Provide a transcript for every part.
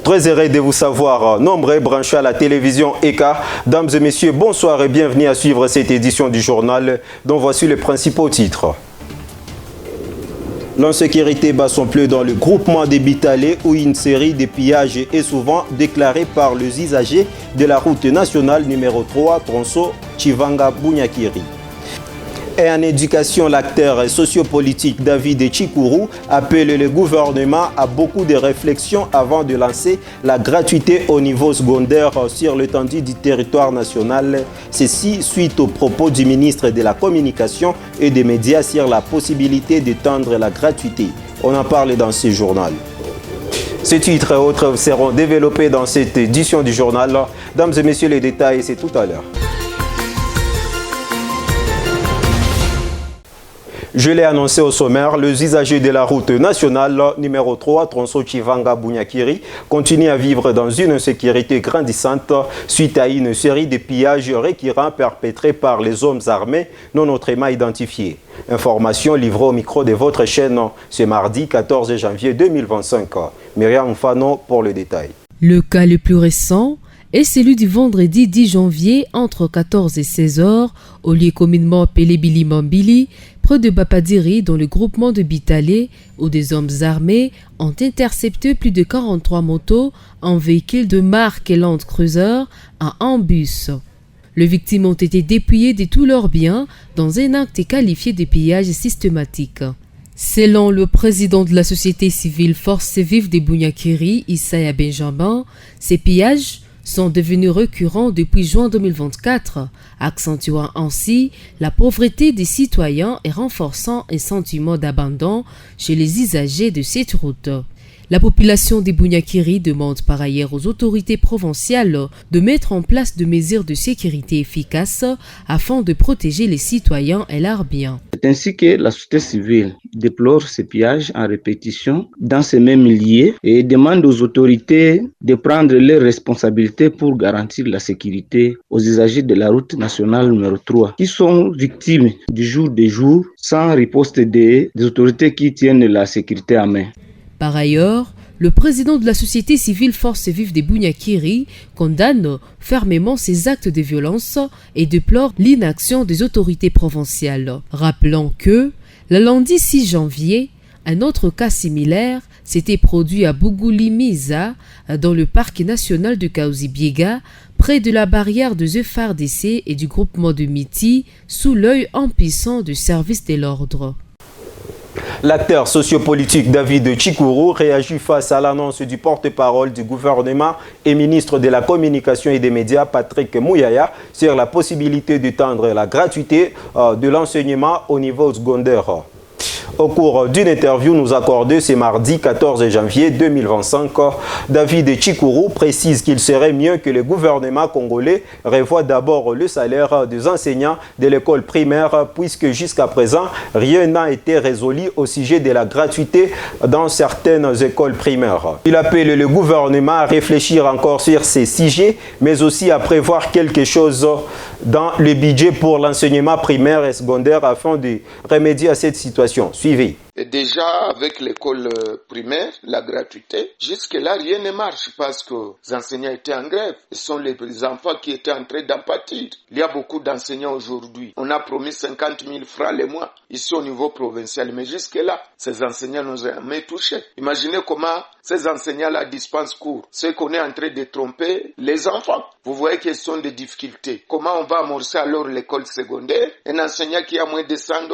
Très heureux de vous savoir nombreux branchés à la télévision ECA. Dames et messieurs, bonsoir et bienvenue à suivre cette édition du journal dont voici les principaux titres. L'insécurité bat son pleu dans le groupement des Bitalé où une série de pillages est souvent déclarée par les usagers de la route nationale numéro 3, tronçon Chivanga-Bunyakiri. Et en éducation, l'acteur sociopolitique David Chikuru appelle le gouvernement à beaucoup de réflexions avant de lancer la gratuité au niveau secondaire sur l'étendue du territoire national. Ceci suite aux propos du ministre de la Communication et des Médias sur la possibilité d'étendre la gratuité. On en parle dans ce journal. Ces titres et autres seront développés dans cette édition du journal. Dames et messieurs, les détails, c'est tout à l'heure. Je l'ai annoncé au sommaire, les usagers de la route nationale numéro 3, tronçon Chivanga-Bunyakiri, continuent à vivre dans une insécurité grandissante suite à une série de pillages récurrents perpétrés par les hommes armés non autrement identifiés. Information livrée au micro de votre chaîne ce mardi 14 janvier 2025. Myriam Fano pour le détail. Le cas le plus récent est celui du vendredi 10 janvier entre 14 et 16 heures au lieu communément appelé Bili Mambili, près de Bapadiri, dans le groupement de Bitalé, où des hommes armés ont intercepté plus de 43 motos, un véhicule de marque Land Cruiser, un bus. Les victimes ont été dépouillées de tous leurs biens dans un acte qualifié de pillage systématique. Selon le président de la société civile Force Vive de Bunyakiri, Isaiah Benjamin, ces pillages sont devenus récurrents depuis juin 2024, accentuant ainsi la pauvreté des citoyens et renforçant un sentiment d'abandon chez les usagers de cette route. La population des Bunyakiri demande par ailleurs aux autorités provinciales de mettre en place des mesures de sécurité efficaces afin de protéger les citoyens et leurs biens. C'est ainsi que la société civile déplore ces pillages en répétition dans ces mêmes milieux et demande aux autorités de prendre leurs responsabilités pour garantir la sécurité aux usagers de la route nationale numéro 3 qui sont victimes du jour des jours sans riposte des autorités qui tiennent la sécurité en main. Par ailleurs, le président de la société civile Force Vive de Bunyakiri condamne fermement ces actes de violence et déplore l'inaction des autorités provinciales. Rappelons que, le lundi 6 janvier, un autre cas similaire s'était produit à Bugulimiza, dans le parc national de Kaouzi-Biega, près de la barrière de FARDC et du groupement de Miti, sous l'œil impuissant du service de l'ordre. L'acteur sociopolitique David Chikuru réagit face à l'annonce du porte-parole du gouvernement et ministre de la Communication et des Médias, Patrick Mouyaya, sur la possibilité d'étendre la gratuité de l'enseignement au niveau secondaire. Au cours d'une interview nous accordée ce mardi 14 janvier 2025, David Chikuru précise qu'il serait mieux que le gouvernement congolais revoie d'abord le salaire des enseignants de l'école primaire puisque jusqu'à présent, rien n'a été résolu au sujet de la gratuité dans certaines écoles primaires. Il appelle le gouvernement à réfléchir encore sur ces sujets, mais aussi à prévoir quelque chose dans le budget pour l'enseignement primaire et secondaire afin de remédier à cette situation. Suivez. Et déjà, avec l'école primaire, la gratuité, jusque-là, rien ne marche parce que les enseignants étaient en grève. Ce sont les enfants qui étaient en train d'en pâtir. Il y a beaucoup d'enseignants aujourd'hui. On a promis 50 000 francs le mois ici au niveau provincial. Mais jusque-là, ces enseignants nous ont jamais touchés. Imaginez comment ces enseignants-là dispensent cours. Ce qu'on est en train de tromper les enfants. Vous voyez qu'ils sont des difficultés. Comment on va amorcer alors l'école secondaire? Un enseignant qui a moins de $100,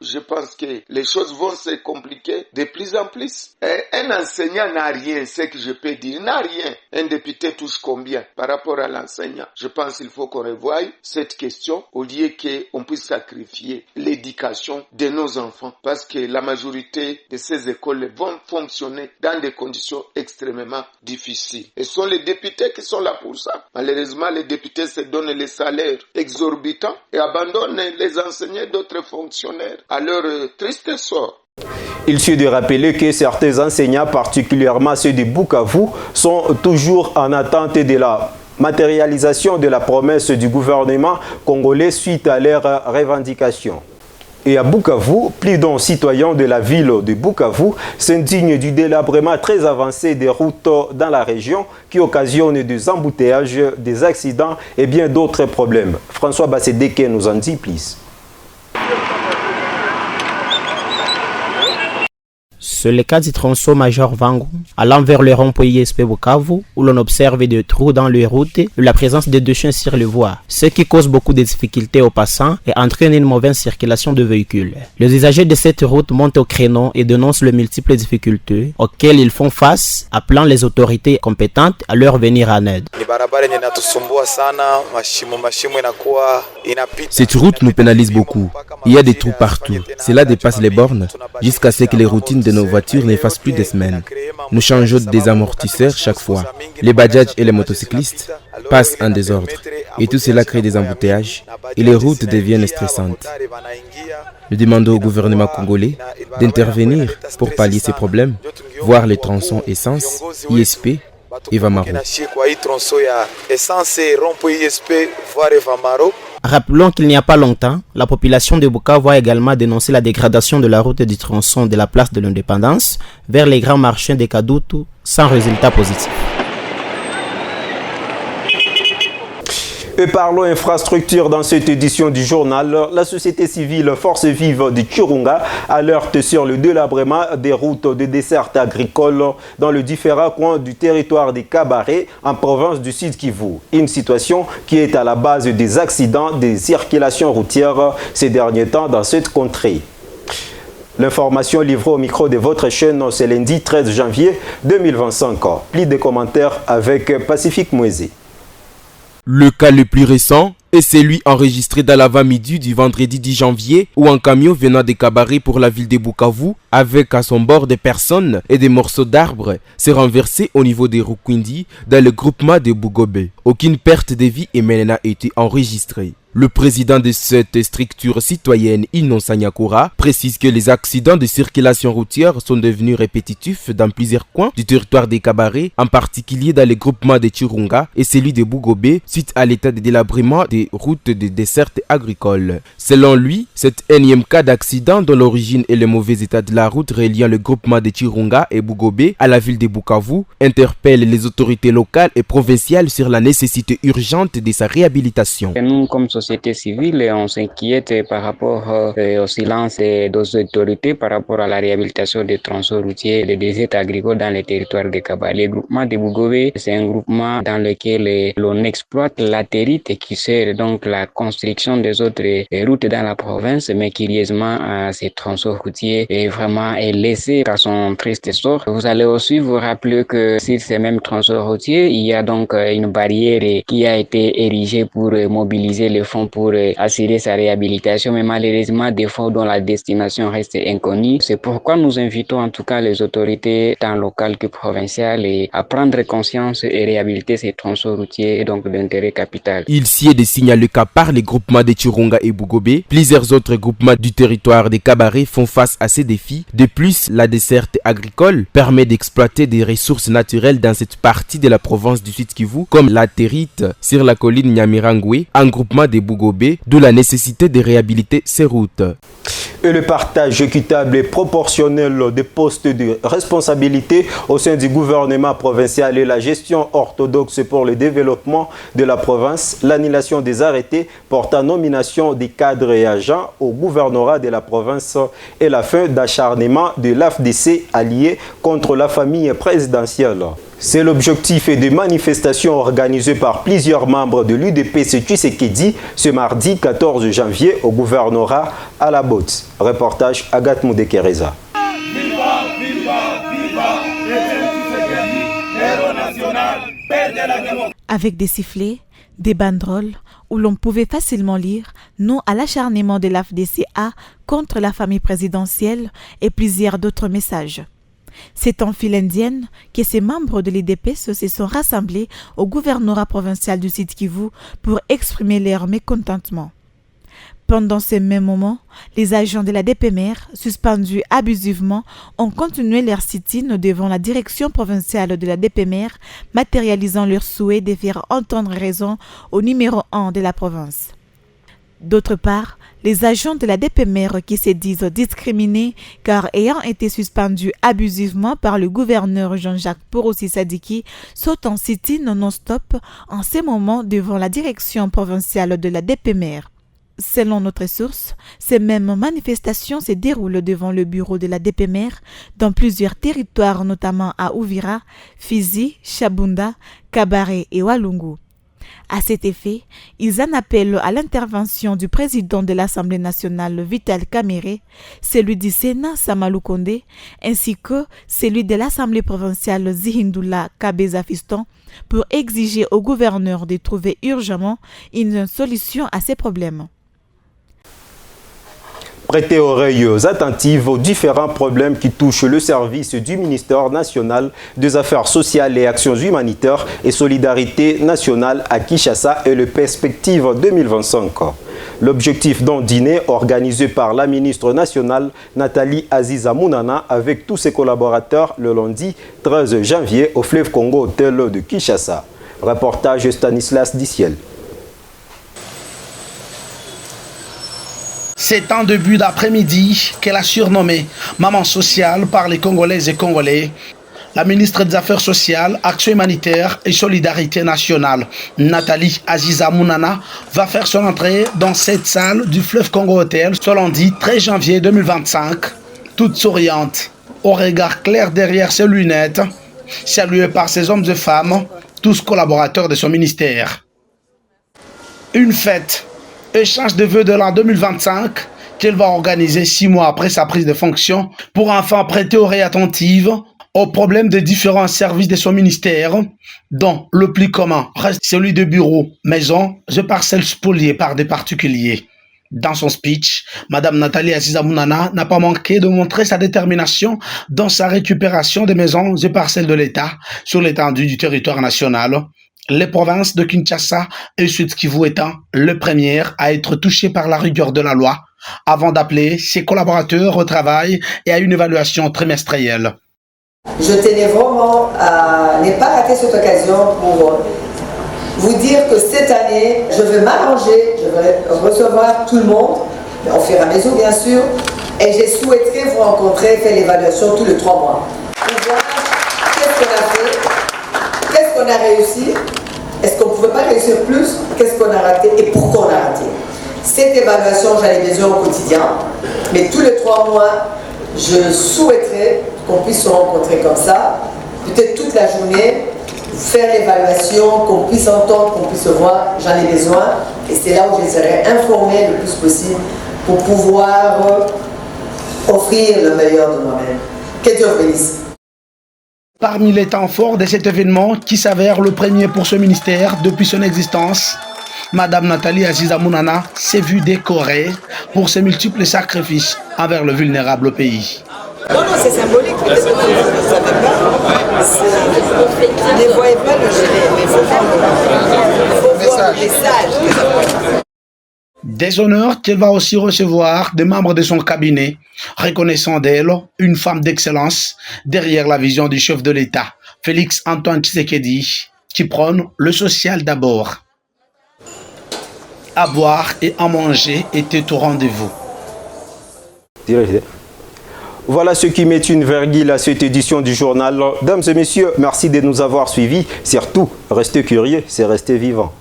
je pense que les choses vont se compliquer de plus en plus. Un enseignant n'a rien, c'est que je peux dire, n'a rien. Un député touche combien par rapport à l'enseignant? Je pense qu'il faut qu'on revoie cette question au lieu qu'on puisse sacrifier l'éducation de nos enfants parce que la majorité de ces écoles vont fonctionner dans des conditions extrêmement difficiles. Et ce sont les députés qui sont là pour ça. Malheureusement, les députés se donnent les salaires exorbitants et abandonnent les enseignants d'autres fonctionnaires à leur triste sort. Il suffit de rappeler que certains enseignants, particulièrement ceux de Bukavu, sont toujours en attente de la matérialisation de la promesse du gouvernement congolais suite à leurs revendications. Et à Bukavu, plus d'un citoyen de la ville de Bukavu s'indigne du délabrement très avancé des routes dans la région qui occasionne des embouteillages, des accidents et bien d'autres problèmes. François Bassédeke nous en dit plus. C'est le cas du tronçon Major Vangu, allant vers le rond-point ISP Bukavu, où l'on observe des trous dans les routes et la présence de deux chiens sur les voies, ce qui cause beaucoup de difficultés aux passants et entraîne une mauvaise circulation de véhicules. Les usagers de cette route montent au créneau et dénoncent les multiples difficultés auxquelles ils font face, appelant les autorités compétentes à leur venir en aide. Cette route nous pénalise beaucoup. Il y a des trous partout. Cela dépasse les bornes jusqu'à ce que les routines de nos voitures ne fassent plus de semaines. Nous changeons des amortisseurs chaque fois. Les bajaj et les motocyclistes passent en désordre. Et tout cela crée des embouteillages et les routes deviennent stressantes. Nous demandons au gouvernement congolais d'intervenir pour pallier ces problèmes, voir les tronçons Essence, ISP et Vamaro. Rappelons qu'il n'y a pas longtemps, la population de Bukavu a également dénoncé la dégradation de la route du tronçon de la place de l'Indépendance vers les grands marchés de Kadutu sans résultat positif. Et parlons infrastructure dans cette édition du journal. La société civile Force Vive de Chirunga alerte sur le délabrement des routes de dessert agricole dans les différents coins du territoire des Kabaré en province du Sud Kivu. Une situation qui est à la base des accidents des circulations routières ces derniers temps dans cette contrée. L'information livrée au micro de votre chaîne ce lundi 13 janvier 2025. Plus de commentaires avec Pacifique Mouézé. Le cas le plus récent est celui enregistré dans l'avant-midi du vendredi 10 janvier où un camion venant des Kabaré pour la ville de Bukavu avec à son bord des personnes et des morceaux d'arbres s'est renversé au niveau des Rukwindi dans le groupement de Bugobe. Aucune perte de vie humaine n'a été enregistrée. Le président de cette structure citoyenne, Innocent Nyakura, précise que les accidents de circulation routière sont devenus répétitifs dans plusieurs coins du territoire des Kabaré, en particulier dans les groupements de Chirunga et celui de Bugobe, suite à l'état de délabrement des routes de dessert agricole. Selon lui, cet énième cas d'accident dont l'origine est le mauvais état de la route reliant le groupement de Chirunga et Bugobe à la ville de Bukavu interpelle les autorités locales et provinciales sur la nécessité urgente de sa réhabilitation. Nous, comme société civile, on s'inquiète par rapport au silence des autorités par rapport à la réhabilitation des tronçons routiers et des déserts agricoles dans les territoires de Kabaré. Le groupement de Bugobe, c'est un groupement dans lequel l'on exploite latérite qui sert donc la construction des autres routes dans la province, mais curieusement, ces tronçons routiers est vraiment laissé à son triste sort. Vous allez aussi vous rappeler que sur ces mêmes tronçons routiers, il y a donc une barrière qui a été érigée pour mobiliser les fonds pour assurer sa réhabilitation, mais malheureusement des fonds dont la destination reste inconnue. C'est pourquoi nous invitons en tout cas les autorités tant locales que provinciales à prendre conscience et réhabiliter ces tronçons routiers et donc d'intérêt capital. Il s'y est de signaler qu'à part les groupements de Chirunga et Bugobe, plusieurs autres groupements du territoire des Kabaré font face à ces défis. De plus, la desserte agricole permet d'exploiter des ressources naturelles dans cette partie de la province du Sud Kivu, comme la territe sur la colline Nyamirangwe, un groupement de Bugobe, d'où la nécessité de réhabiliter ces routes. Et le partage équitable et proportionnel des postes de responsabilité au sein du gouvernement provincial et la gestion orthodoxe pour le développement de la province, l'annulation des arrêtés portant nomination des cadres et agents au gouvernorat de la province et la fin d'acharnement de l'AFDC allié contre la famille présidentielle. C'est l'objectif des manifestations organisées par plusieurs membres de l'UDPS Tshisekedi ce mardi 14 janvier au gouvernorat à la Botte. Reportage Agathe Moudekereza. Avec des sifflets, des banderoles où l'on pouvait facilement lire « Non à l'acharnement de l'AFDCA contre la famille présidentielle » et plusieurs d'autres messages. C'est en file indienne que ces membres de l'UDPS se sont rassemblés au gouvernorat provincial du Sud Kivu pour exprimer leur mécontentement. Pendant ces mêmes moments, les agents de la DPMR, suspendus abusivement, ont continué leur sit-in devant la direction provinciale de la DPMR, matérialisant leur souhait de faire entendre raison au numéro 1 de la province. D'autre part, Les agents de la DPMR qui se disent discriminés car ayant été suspendus abusivement par le gouverneur Jean-Jacques Porossi Sadiki sautent en sit-in non-stop en ces moments devant la direction provinciale de la DPMR. Selon notre source, ces mêmes manifestations se déroulent devant le bureau de la DPMR dans plusieurs territoires, notamment à Uvira, Fizi, Chabunda, Kabare et Walungu. À cet effet, ils en appellent à l'intervention du président de l'Assemblée nationale Vital Kamerhe, celui du Sénat Samalou Kondé, ainsi que celui de l'Assemblée provinciale Zihindoula Kabeza Fiston pour exiger au gouverneur de trouver urgemment une solution à ces problèmes. Prêtez oreilles attentives aux différents problèmes qui touchent le service du ministère national des Affaires sociales et Actions humanitaires et Solidarité nationale à Kinshasa et le perspective 2025. L'objectif d'un dîner organisé par la ministre nationale Nathalie Aziza Mounana avec tous ses collaborateurs le lundi 13 janvier au Fleuve Congo Hôtel de Kinshasa. Reportage Stanislas Diciel. C'est en début d'après-midi qu'elle a surnommé Maman sociale par les Congolaises et Congolais. La ministre des Affaires sociales, Action humanitaire et Solidarité nationale, Nathalie Aziza Mounana, va faire son entrée dans cette salle du Fleuve Congo Hôtel ce lundi 13 janvier 2025, toute souriante, au regard clair derrière ses lunettes, saluée par ses hommes et femmes, tous collaborateurs de son ministère. Une fête. Échange de vœux de l'an 2025 qu'elle va organiser 6 mois après sa prise de fonction pour enfin prêter oreille attentive aux problèmes des différents services de son ministère, dont le plus commun reste celui de bureaux, maisons et parcelles spoliées par des particuliers. Dans son speech, Madame Nathalie Aziza Mounana n'a pas manqué de montrer sa détermination dans sa récupération des maisons et parcelles de l'État sur l'étendue du territoire national. Les provinces de Kinshasa et Sud-Kivu étant le premier à être touchées par la rigueur de la loi, avant d'appeler ses collaborateurs au travail et à une évaluation trimestrielle. Je tenais vraiment à ne pas rater cette occasion pour vous dire que cette année, je vais m'arranger, je vais recevoir tout le monde, au fur et à mesure bien sûr, et je souhaiterais vous rencontrer, faire l'évaluation tous les 3 mois. Pour voir qu'est-ce qu'on a fait, qu'est-ce qu'on a réussi, est-ce qu'on ne pouvait pas réussir plus, qu'est-ce qu'on a raté et pourquoi on a raté. Cette évaluation, j'en ai besoin au quotidien, mais tous les 3 mois, je souhaiterais qu'on puisse se rencontrer comme ça, peut-être toute la journée, faire l'évaluation, qu'on puisse entendre, qu'on puisse se voir, j'en ai besoin, et c'est là où je serai informée le plus possible pour pouvoir offrir le meilleur de moi-même. Que Dieu vous bénisse. Parmi les temps forts de cet événement qui s'avère le premier pour ce ministère depuis son existence, Madame Nathalie Aziza Mounana s'est vue décorée pour ses multiples sacrifices envers le vulnérable pays. Non, c'est symbolique, peut-être que vous ne savez pas. Ne voyez pas le gilet, mais il faut voir le message. Des honneurs qu'elle va aussi recevoir des membres de son cabinet, reconnaissant d'elle une femme d'excellence derrière la vision du chef de l'État, Félix Antoine Tshisekedi, qui prône le social d'abord. À boire et à manger était au rendez-vous. Voilà ce qui met une virgule à cette édition du journal. Dames et messieurs, merci de nous avoir suivis. Surtout, restez curieux, c'est rester vivant.